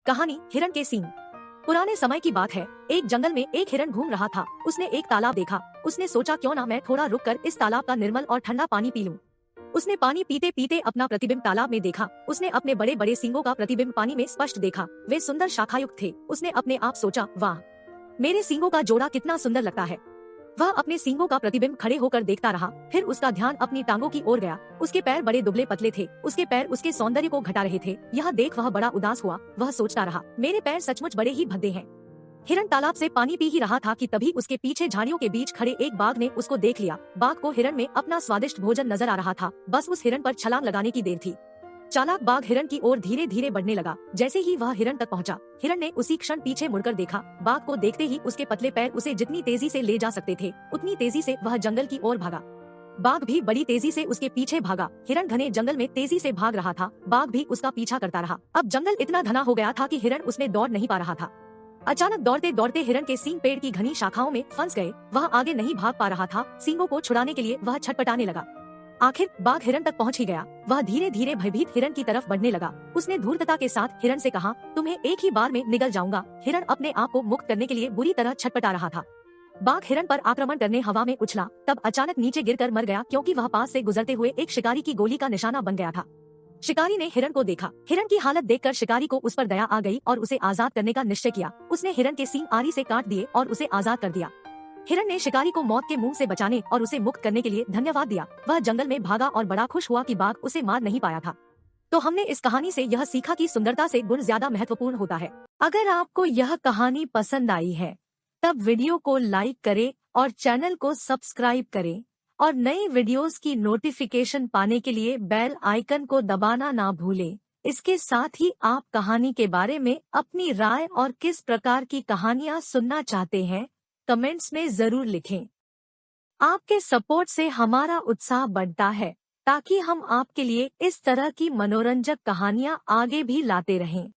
कहानी हिरण के सींग। पुराने समय की बात है। एक जंगल में एक हिरण घूम रहा था। उसने एक तालाब देखा। उसने सोचा क्यों ना मैं थोड़ा रुककर इस तालाब का निर्मल और ठंडा पानी पी लूं। उसने पानी पीते पीते अपना प्रतिबिंब तालाब में देखा। उसने अपने बड़े बड़े सींगों का प्रतिबिंब पानी में स्पष्ट देखा। वे सुंदर शाखायुक्त थे। उसने अपने आप सोचा, वाह, मेरे सींगों का जोड़ा कितना सुंदर लगता है। वह अपने सींगों का प्रतिबिंब खड़े होकर देखता रहा। फिर उसका ध्यान अपनी टांगों की ओर गया। उसके पैर बड़े दुबले पतले थे। उसके पैर उसके सौंदर्य को घटा रहे थे। यह देख वह बड़ा उदास हुआ। वह सोचता रहा, मेरे पैर सचमुच बड़े ही भद्दे हैं। हिरण तालाब से पानी पी ही रहा था कि तभी उसके पीछे झाड़ियों के बीच खड़े एक बाघ ने उसको देख लिया। बाघ को हिरण में अपना स्वादिष्ट भोजन नजर आ रहा था। बस उस हिरण पर छलांग लगाने की देर थी। चालाक बाघ हिरण की ओर धीरे धीरे बढ़ने लगा। जैसे ही वह हिरण तक पहुंचा, हिरण ने उसी क्षण पीछे मुड़कर देखा। बाघ को देखते ही उसके पतले पैर उसे जितनी तेजी से ले जा सकते थे, उतनी तेजी से वह जंगल की ओर भागा। बाघ भी बड़ी तेजी से उसके पीछे भागा। हिरण घने जंगल में तेजी से भाग रहा था। बाघ भी उसका पीछा करता रहा। अब जंगल इतना घना हो गया था कि हिरण उसमें दौड़ नहीं पा रहा था। अचानक दौड़ते दौड़ते हिरण के सींग पेड़ की घनी शाखाओं में फंस गए। वह आगे नहीं भाग पा रहा था। सींगों को छुड़ाने के लिए वह छटपटाने लगा। आखिर बाघ हिरण तक पहुंच ही गया। वह धीरे धीरे भयभीत हिरण की तरफ बढ़ने लगा। उसने धूर्तता के साथ हिरण से कहा, तुम्हें एक ही बार में निगल जाऊंगा। हिरण अपने आप को मुक्त करने के लिए बुरी तरह छटपटा रहा था। बाघ हिरण पर आक्रमण करने हवा में उछला, तब अचानक नीचे गिरकर मर गया, क्योंकि वह पास से गुजरते हुए एक शिकारी की गोली का निशाना बन गया था। शिकारी ने हिरण को देखा। हिरण की हालत देखकर शिकारी को उस पर दया आ गई और उसे आजाद करने का निश्चय किया। उसने हिरण के सींग आरी से काट दिए और उसे आजाद कर दिया। हिरण ने शिकारी को मौत के मुंह से बचाने और उसे मुक्त करने के लिए धन्यवाद दिया। वह जंगल में भागा और बड़ा खुश हुआ कि बाघ उसे मार नहीं पाया था। तो हमने इस कहानी से यह सीखा कि सुंदरता से गुण ज्यादा महत्वपूर्ण होता है। अगर आपको यह कहानी पसंद आई है, तब वीडियो को लाइक करें और चैनल को सब्सक्राइब करें और नई वीडियोस की नोटिफिकेशन पाने के लिए बेल आइकन को दबाना ना भूलें। इसके साथ ही आप कहानी के बारे में अपनी राय और किस प्रकार की कहानियां सुनना चाहते हैं, कमेंट्स में जरूर लिखें। आपके सपोर्ट से हमारा उत्साह बढ़ता है, ताकि हम आपके लिए इस तरह की मनोरंजक कहानियां आगे भी लाते रहें।